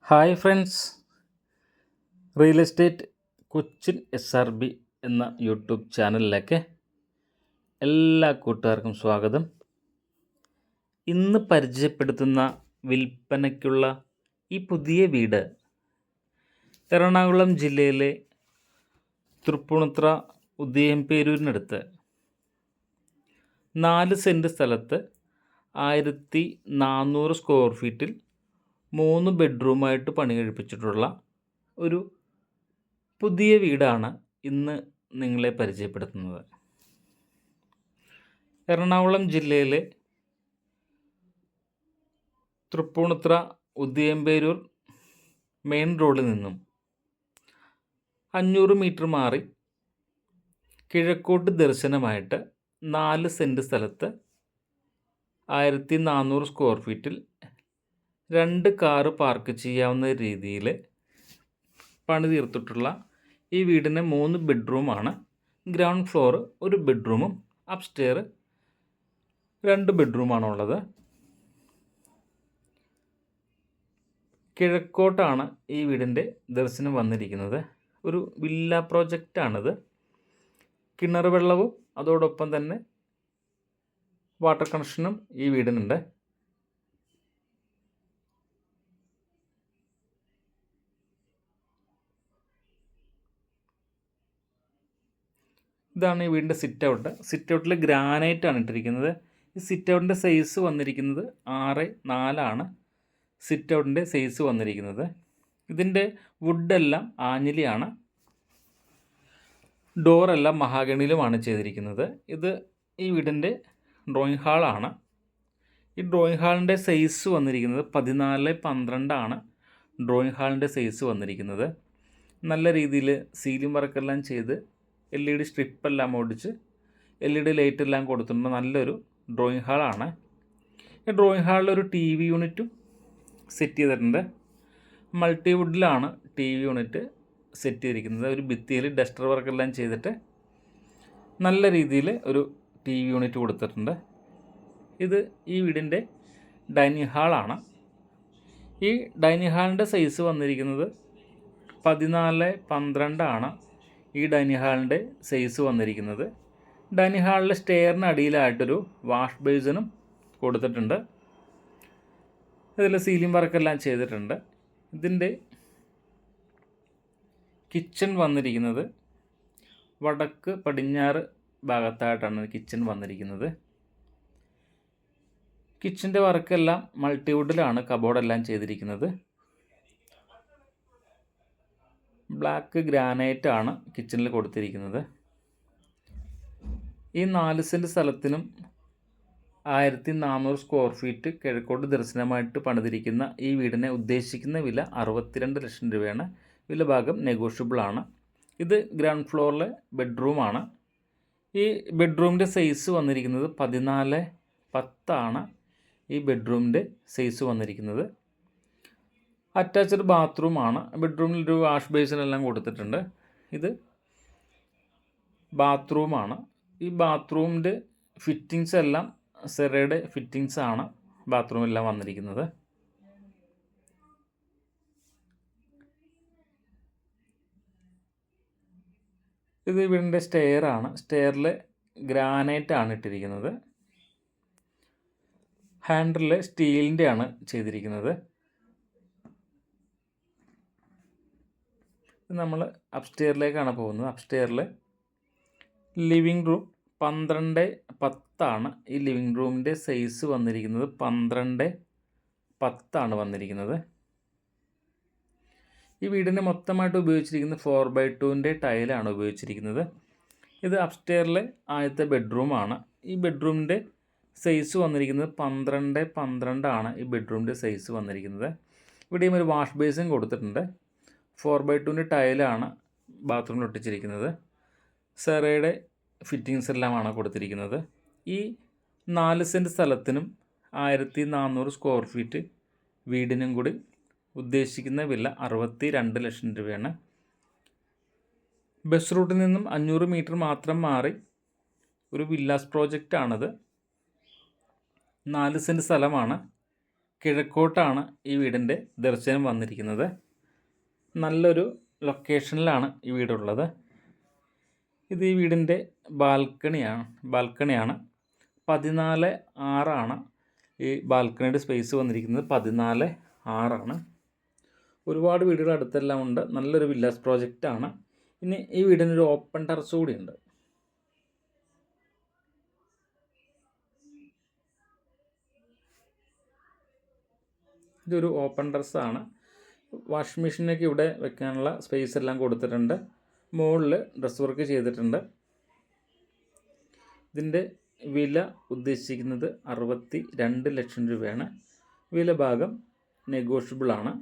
Hi friends, real estate Cochin SRB എന്ന YouTube ചാനലിലേക്ക് എല്ലാ കൂട്ടുകാർക്കും സ്വാഗതം. ഇന്ന് പരിചയപ്പെടുത്തുന്ന വിൽപ്പനയ്ക്കുള്ള ഈ പുതിയ വീട് എറണാകുളം ജില്ലയിലെ തൃപ്പൂണിത്തുറ ഉദയംപേരൂരിനടുത്ത് 4 സെൻറ്റ് സ്ഥലത്ത് 1400 സ്ക്വയർ ഫീറ്റിൽ 3 ബെഡ്റൂമായിട്ട് പണി കഴിപ്പിച്ചിട്ടുള്ള ഒരു പുതിയ വീടാണ് ഇന്ന് നിങ്ങളെ പരിചയപ്പെടുത്തുന്നത്. എറണാകുളം ജില്ലയിലെ തൃപ്പൂണിത്തുറ ഉദയംപേരൂർ മെയിൻ റോഡിൽ നിന്നും 500 മീറ്റർ മാറി കിഴക്കോട്ട് ദർശനമായിട്ട് 4 സെൻറ്റ് സ്ഥലത്ത് 1400 സ്ക്വയർ ഫീറ്റിൽ 2 കാറ് പാർക്ക് ചെയ്യാവുന്ന രീതിയിൽ പണി തീർത്തിട്ടുള്ള ഈ വീടിന് 3 ബെഡ്റൂമാണ്. ഗ്രൗണ്ട് ഫ്ലോർ 1 ബെഡ്റൂമും അപ്സ്റ്റെയർ 2 ബെഡ്റൂമാണുള്ളത്. കിഴക്കോട്ടാണ് ഈ വീടിൻ്റെ ദർശനം വന്നിരിക്കുന്നത്. ഒരു വില്ല പ്രോജക്റ്റാണിത്. കിണർ വെള്ളവും അതോടൊപ്പം തന്നെ വാട്ടർ കണക്ഷനും ഈ വീടിനുണ്ട്. ഇതാണ് ഈ വീടിൻ്റെ സിറ്റ് ഔട്ട്. സിറ്റ് ഔട്ടിൽ ഗ്രാനൈറ്റാണ് ഇട്ടിരിക്കുന്നത്. ഈ സിറ്റ് ഔട്ടിൻ്റെ സൈസ് വന്നിരിക്കുന്നത് 6x4 സിറ്റ് ഔട്ടിൻ്റെ സൈസ് വന്നിരിക്കുന്നത്. ഇതിൻ്റെ വുഡെല്ലാം ആഞ്ഞിലിയാണ്. ഡോറെല്ലാം മഹാഗണിയിലുമാണ് ചെയ്തിരിക്കുന്നത്. ഇത് ഈ വീടിൻ്റെ ഡ്രോയിങ് ഹാളാണ്. ഈ ഡ്രോയിങ് ഹാളിൻ്റെ സൈസ് വന്നിരിക്കുന്നത് 14x12 ഡ്രോയിങ് ഹാളിൻ്റെ സൈസ് വന്നിരിക്കുന്നത്. നല്ല രീതിയിൽ സീലിംഗ് വർക്കെല്ലാം ചെയ്ത് LED സ്ട്രിപ്പെല്ലാം ഓടിച്ച് LED ലൈറ്റെല്ലാം കൊടുത്തിട്ടുണ്ട്. നല്ലൊരു ഡ്രോയിങ് ഹാളാണ്. ഈ ഡ്രോയിങ് ഹാളിൽ ഒരു TV യൂണിറ്റും സെറ്റ് ചെയ്തിട്ടുണ്ട്. മൾട്ടിവുഡിലാണ് TV യൂണിറ്റ് സെറ്റ് ചെയ്തിരിക്കുന്നത്. ഒരു ഭിത്തിയിൽ ഡസ്റ്റർ വർക്കെല്ലാം ചെയ്തിട്ട് നല്ല രീതിയിൽ ഒരു TV യൂണിറ്റ് കൊടുത്തിട്ടുണ്ട്. ഇത് ഈ വീടിൻ്റെ ഡൈനിങ് ഹാളാണ്. ഈ ഡൈനിങ് ഹാളിൻ്റെ സൈസ് വന്നിരിക്കുന്നത് 14x12 ഈ ഡൈനിങ് ഹാളിൻ്റെ സൈസ് വന്നിരിക്കുന്നത്. ഡൈനിങ് ഹാളിലെ സ്റ്റെയറിന് അടിയിലായിട്ടൊരു വാഷ് ബേസിനും കൊടുത്തിട്ടുണ്ട്. ഇതിൽ സീലിംഗ് വർക്കെല്ലാം ചെയ്തിട്ടുണ്ട്. ഇതിൻ്റെ കിച്ചൺ വന്നിരിക്കുന്നത് വടക്ക് പടിഞ്ഞാറ് ഭാഗത്തായിട്ടാണ് കിച്ചൺ വന്നിരിക്കുന്നത്. കിച്ചൻ്റെ വർക്കെല്ലാം മൾട്ടിവുഡിലാണ് കബോർഡെല്ലാം ചെയ്തിരിക്കുന്നത്. ബ്ലാക്ക് ഗ്രാനൈറ്റാണ് കിച്ചണിൽ കൊടുത്തിരിക്കുന്നത്. ഈ 4 സെൻറ്റ് സ്ഥലത്തിനും 1400 സ്ക്വയർ ഫീറ്റ് കിഴക്കോട്ട് ദർശനമായിട്ട് പണിതിരിക്കുന്ന ഈ വീടിനെ ഉദ്ദേശിക്കുന്ന വില 62 ലക്ഷം രൂപയാണ്. വില ഭാഗം നെഗോഷ്യബിളാണ്. ഇത് ഗ്രൗണ്ട് ഫ്ലോറിലെ ബെഡ്റൂമാണ്. ഈ ബെഡ്റൂമിൻ്റെ സൈസ് വന്നിരിക്കുന്നത് 14x10 ഈ ബെഡ്റൂമിൻ്റെ സൈസ് വന്നിരിക്കുന്നത്. അറ്റാച്ച്ഡ് ബാത്റൂമാണ്. ബെഡ്റൂമിൽ ഒരു വാഷ് ബേസിനെല്ലാം കൊടുത്തിട്ടുണ്ട്. ഇത് ബാത്റൂമാണ്. ഈ ബാത്റൂമിൻ്റെ ഫിറ്റിങ്സ് എല്ലാം സെറയുടെ ഫിറ്റിങ്സാണ് ബാത്റൂമെല്ലാം വന്നിരിക്കുന്നത്. ഇത് വീടിൻ്റെ സ്റ്റെയറാണ്. സ്റ്റെയറിൽ ഗ്രാനൈറ്റാണ് ഇട്ടിരിക്കുന്നത്. ഹാൻഡിൽ സ്റ്റീലിൻ്റെ ആണ് ചെയ്തിരിക്കുന്നത്. നമ്മൾ അപ്സ്റ്റെയറിലേക്കാണ് പോകുന്നത്. അപ്സ്റ്റെയറിൽ ലിവിങ് റൂം 12x10 ഈ ലിവിങ് റൂമിൻ്റെ സൈസ് വന്നിരിക്കുന്നത്. 12x10 വന്നിരിക്കുന്നത്. ഈ വീടിന് മൊത്തമായിട്ട് ഉപയോഗിച്ചിരിക്കുന്നത് 4x2 ടൈലാണ് ഉപയോഗിച്ചിരിക്കുന്നത്. ഇത് അപ്സ്റ്റെയറിലെ ആദ്യത്തെ ബെഡ്റൂമാണ്. ഈ ബെഡ്റൂമിൻ്റെ സൈസ് വന്നിരിക്കുന്നത് 12x12 ഈ ബെഡ്റൂമിൻ്റെ സൈസ് വന്നിരിക്കുന്നത്. ഇവിടെയും ഒരു വാഷ് ബേസിൻ കൊടുത്തിട്ടുണ്ട്. 4x2 ടൈലാണ് ബാത്റൂമിൽ ഒട്ടിച്ചിരിക്കുന്നത്. സെറയുടെ ഫിറ്റിങ്സ് എല്ലാമാണ് കൊടുത്തിരിക്കുന്നത്. ഈ 4 സെൻറ്റ് സ്ഥലത്തിനും 1400 സ്ക്വയർ ഫീറ്റ് വീടിനും കൂടി ഉദ്ദേശിക്കുന്ന വില 62 ലക്ഷം രൂപയാണ്. ബസ് റൂട്ടിൽ നിന്നും 500 മീറ്റർ മാത്രം മാറി ഒരു വില്ലാസ് പ്രോജക്റ്റാണിത്. 4 സെൻറ്റ് സ്ഥലമാണ്. കിഴക്കോട്ടാണ് ഈ വീടിൻ്റെ ദർശനം വന്നിരിക്കുന്നത്. നല്ലൊരു ലൊക്കേഷനിലാണ് ഈ വീടുള്ളത്. ഇത് ഈ വീടിൻ്റെ ബാൽക്കണിയാണ്. 14.6 ഈ ബാൽക്കണിയുടെ സ്പേസ് വന്നിരിക്കുന്നത്. 14.6. ഒരുപാട് വീടുകൾ അടുത്തെല്ലാം ഉണ്ട്. നല്ലൊരു വില്ലാസ് പ്രോജക്റ്റാണ്. ഇനി ഈ വീടിനൊരു ഓപ്പൺ ടെറസ് കൂടിയുണ്ട്. ഇതൊരു ഓപ്പൺ ടെറസാണ്. വാഷിംഗ് മെഷീനൊക്കെ ഇവിടെ വെക്കാനുള്ള സ്പേസ് എല്ലാം കൊടുത്തിട്ടുണ്ട്. മുകളിൽ ഡ്രസ് വർക്ക് ചെയ്തിട്ടുണ്ട്. ഇതിൻ്റെ വില ഉദ്ദേശിക്കുന്നത് 62 ലക്ഷം രൂപയാണ്. വില ഭാഗം നെഗോഷ്യബിളാണ്.